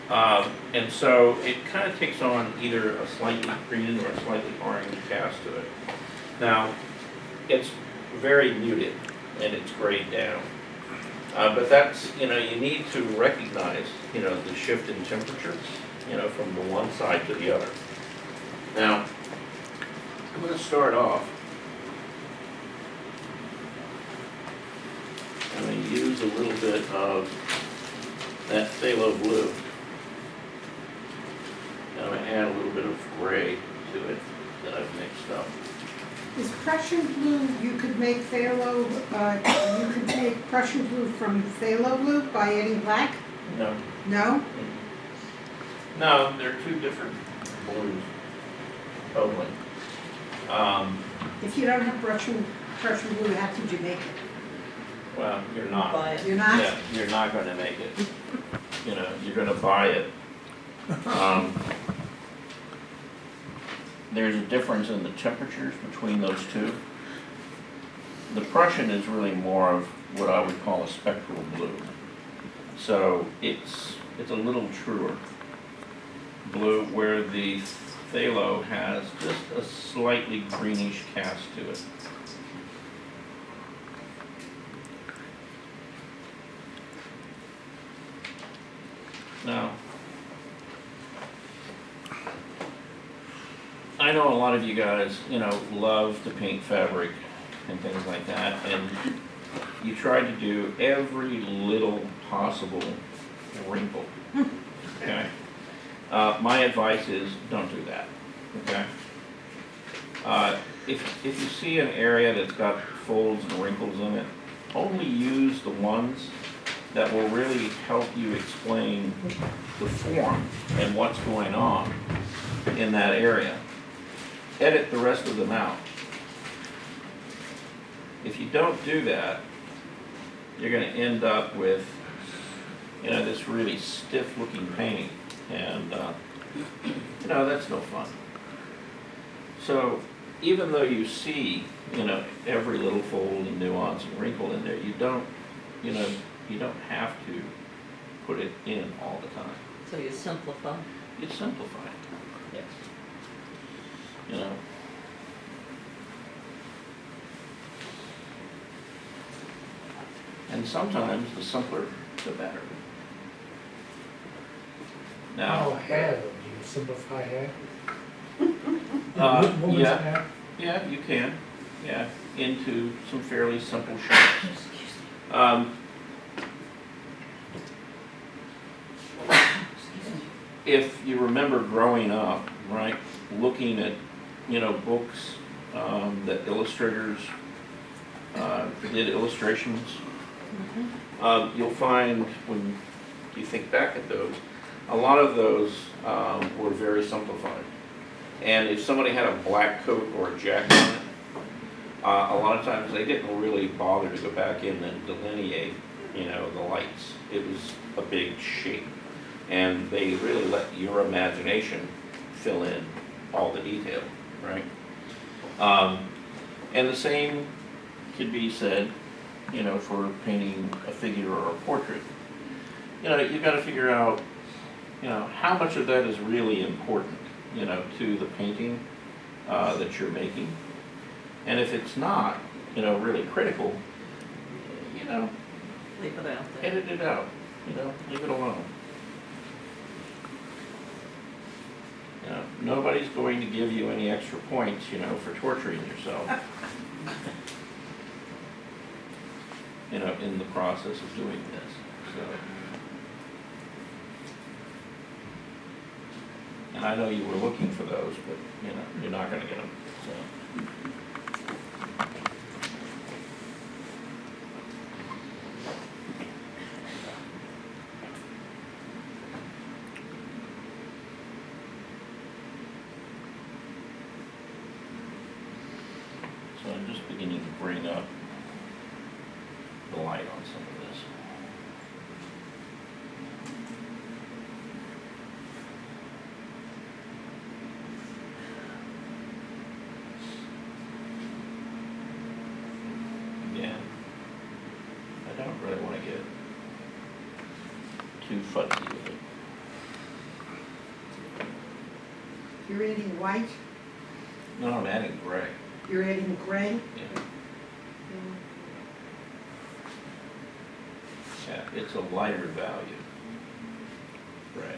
And so it kind of takes on either a slightly green or a slightly orange cast to it. Now, it's very muted and it's grayed down. But that's, you need to recognize, the shift in temperature, from the one side to the other. Now, I'm going to start off. I'm going to use a little bit of that phthalo blue. I'm going to add a little bit of gray to it that I've mixed up. Is Prussian blue, you could make phthalo, you could make Prussian blue from phthalo blue by adding black? No. No? No, they're two different blues, totally. If you don't have Prussian blue, how could you make it? Well, you're not. Buy it. You're not? Yeah, you're not going to make it. You're going to buy it. There's a difference in the temperatures between those two. The Prussian is really more of what I would call a spectral blue. So it's a little truer blue, where the phthalo has just a slightly greenish cast to it. Now, I know a lot of you guys, love to paint fabric and things like that, and you try to do every little possible wrinkle, okay? My advice is don't do that, okay? If you see an area that's got folds and wrinkles in it, only use the ones that will really help you explain the form and what's going on in that area. Edit the rest of them out. If you don't do that, you're going to end up with, this really stiff looking painting, and that's no fun. So even though you see, every little fold and nuance and wrinkle in there, you don't have to put it in all the time. So you simplify? You simplify it. Yes. And sometimes the simpler, the better. How Now, hair, do you simplify hair? Woman's yeah, hair? yeah, you can, yeah, into some fairly simple shapes. If you remember growing up, right, looking at, books that illustrators did illustrations, you'll find when you think back at those, a lot of those were very simplified. And if somebody had a black coat or a jacket on it, a lot of times they didn't really bother to go back in and delineate, the lights. It was a big shape. And they really let your imagination fill in all the detail, right? And the same could be said, for painting a figure or a portrait. You've got to figure out, how much of that is really important, to the painting that you're making. And if it's not, really critical, Leave it out there. edit it out, leave it alone. Nobody's going to give you any extra points, for torturing yourself. In the process of doing this. So, and I know you were looking for those, but you're not going to get them. So. So I'm just beginning to bring up the light on some of this. Again, I don't really want to get too fuzzy with it. You're adding white, No, I'm adding gray. you're adding gray. Yeah. Yeah, it's a lighter value. Gray.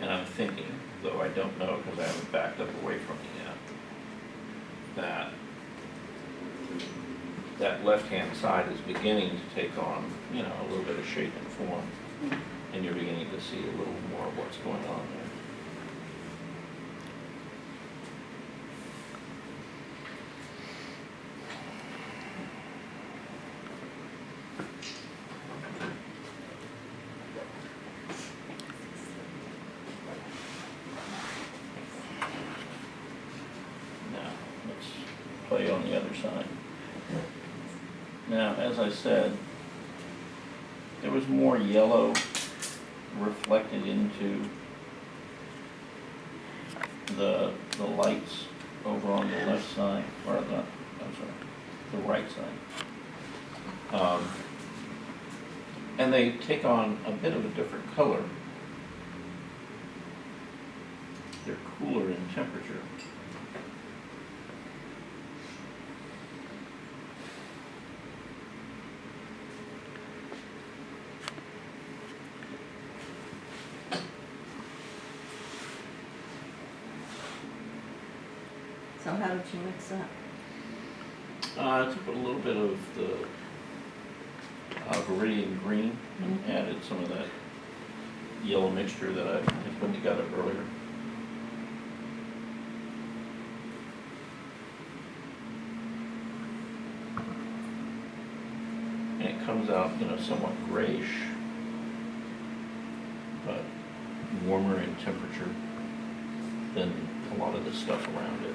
And I'm thinking, though I don't know because I haven't backed up away from it yet, that left-hand side is beginning to take on, you know, a little bit of shape and form. And you're beginning to see a little more of what's going on there. Now, let's play on the other side. Now, as I said, there was more yellow reflected into the lights over on the left side, or the right side. And they take on a bit of a different color. They're cooler in temperature. So how did you mix that? I took a little bit of the Viridian green and Mhm. added some of that yellow mixture that I had put together earlier. And it comes out, you know, somewhat grayish, but warmer in temperature than a lot of the stuff around it.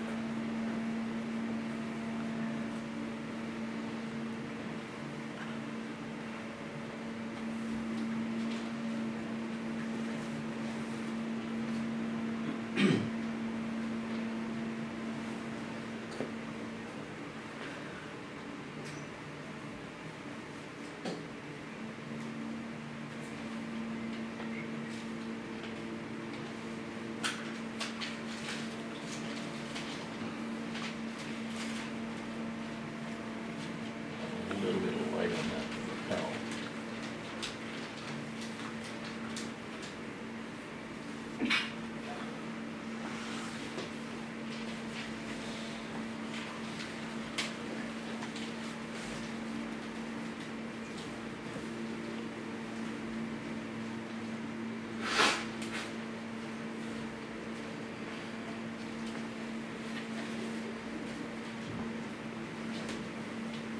A little bit of light on that lapel.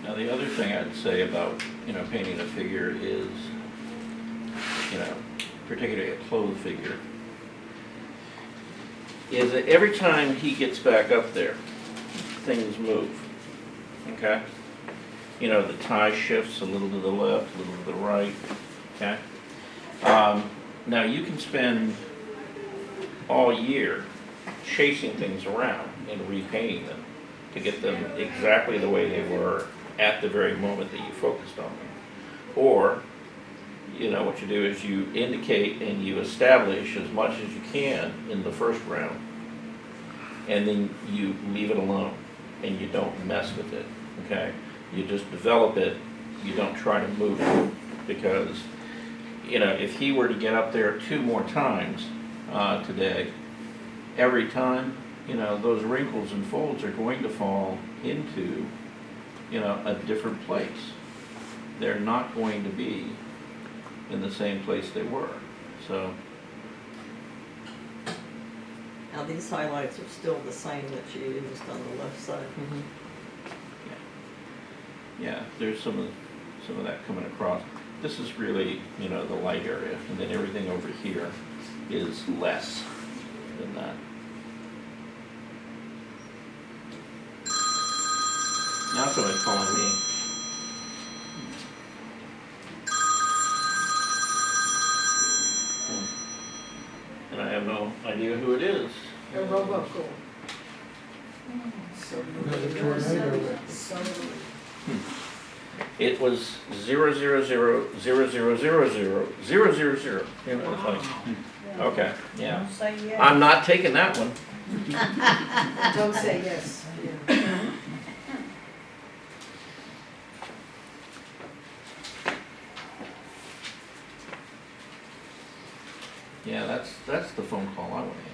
Now, the other thing I'd say about, you know, painting a figure is, you know, particularly a clothed figure, is that every time he gets back up there, things move, okay? You know, the tie shifts a little to the left, a little to the right, okay? Now, you can spend all year chasing things around and repainting them to get them exactly the way they were at the very moment that you focused on them. Or, you know, what you do is you indicate and you establish as much as you can in the first round, and then you leave it alone and you don't mess with it, okay? You just develop it, you don't try to move it, because, you know, if he were to get up there 2 more times today, every time, you know, those wrinkles and folds are going to fall into, you know, a different place. They're not going to be in the same place they were. So, Now these highlights are still the same that you used on the left side. yeah, there's some of that coming across. This is really, you know, the light area, and then everything over here is less than that. Now somebody's calling me. And I have no idea who it is. A robocool. So It was 00000000000. You know, it's like, okay, yeah. Don't say yes. I'm not taking that one. Don't say yes. Yeah, that's the phone call I want to answer.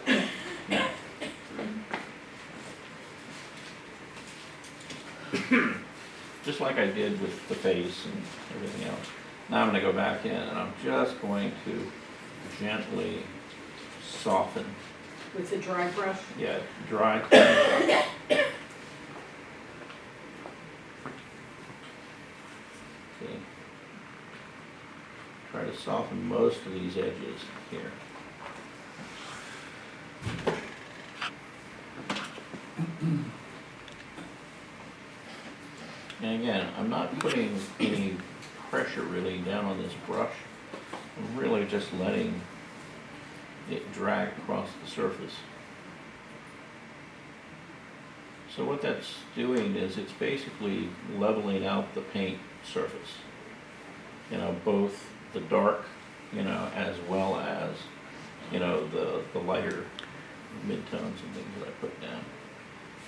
Okay. Now. Just like I did with the face and everything else. Now I'm going to go back in and I'm just going to gently soften. With the dry brush? Yeah, dry. Clean. See? Try to soften most of these edges here. And again, I'm not putting any pressure really down on this brush. I'm really just letting it drag across the surface. So what that's doing is it's basically leveling out the paint surface. You know, both the dark, you know, as well as, you know, the lighter midtones and things that I put down.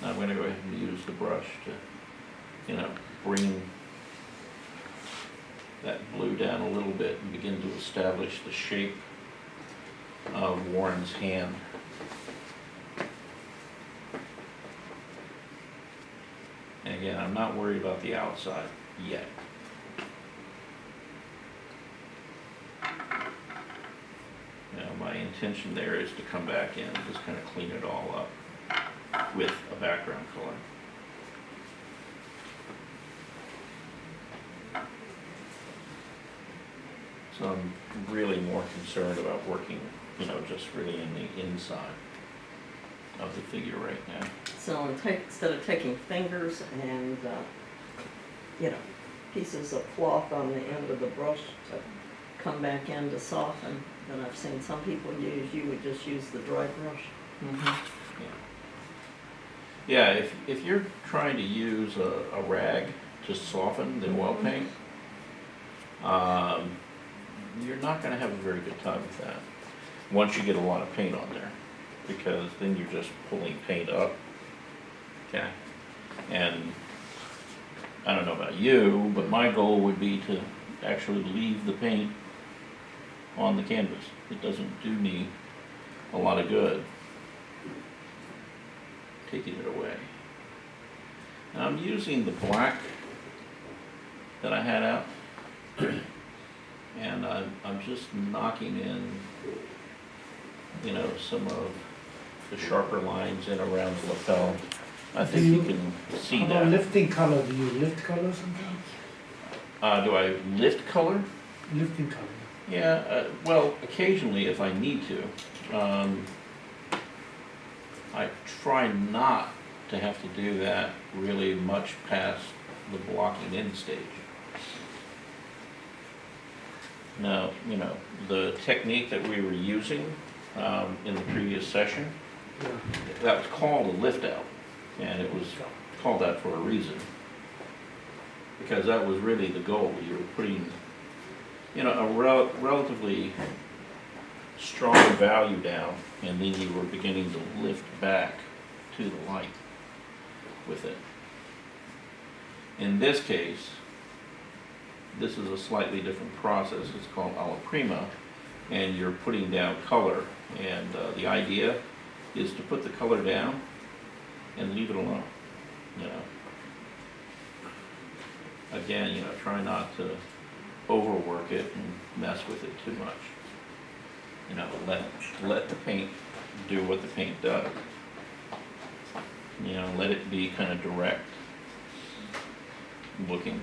Now I'm going to go ahead and use the brush to, you know, bring that blue down a little bit and begin to establish the shape of Warren's hand. And again, I'm not worried about the outside yet. You know, my intention there is to come back in and just kind of clean it all up with a background color. So I'm really more concerned about working, you know, just really in the inside of the figure right now. So instead of taking fingers and, you know, pieces of cloth on the end of the brush to come back in to soften, that I've seen some people use, you would just use the dry brush. Yeah, if you're trying to use a rag to soften the oil paint, you're not going to have a very good time with that once you get a lot of paint on there, because then you're just pulling paint up. Okay, and I don't know about you, but my goal would be to actually leave the paint on the canvas. It doesn't do me a lot of good taking it away. Now I'm using the black that I had out, and I'm just knocking in, you know, some of the sharper lines in around the lapel. I think you can see How about that. lifting color? Do you lift color sometimes? Do I lift color? Lifting color. Yeah, well, occasionally if I need to. I try not to have to do that really much past the blocking in stage. Now, you know, the technique that we were using in the previous session, Yeah. that was called a lift out, and it was called that for a reason. Because that was really the goal. You were putting, you know, a relatively strong value down, and then you were beginning to lift back to the light with it. In this case, this is a slightly different process. It's called alla prima, and you're putting down color, and the idea is to put the color down and leave it alone, you know. Again, you know, try not to overwork it and mess with it too much. You know, let the paint do what the paint does. You know, let it be kind of direct looking.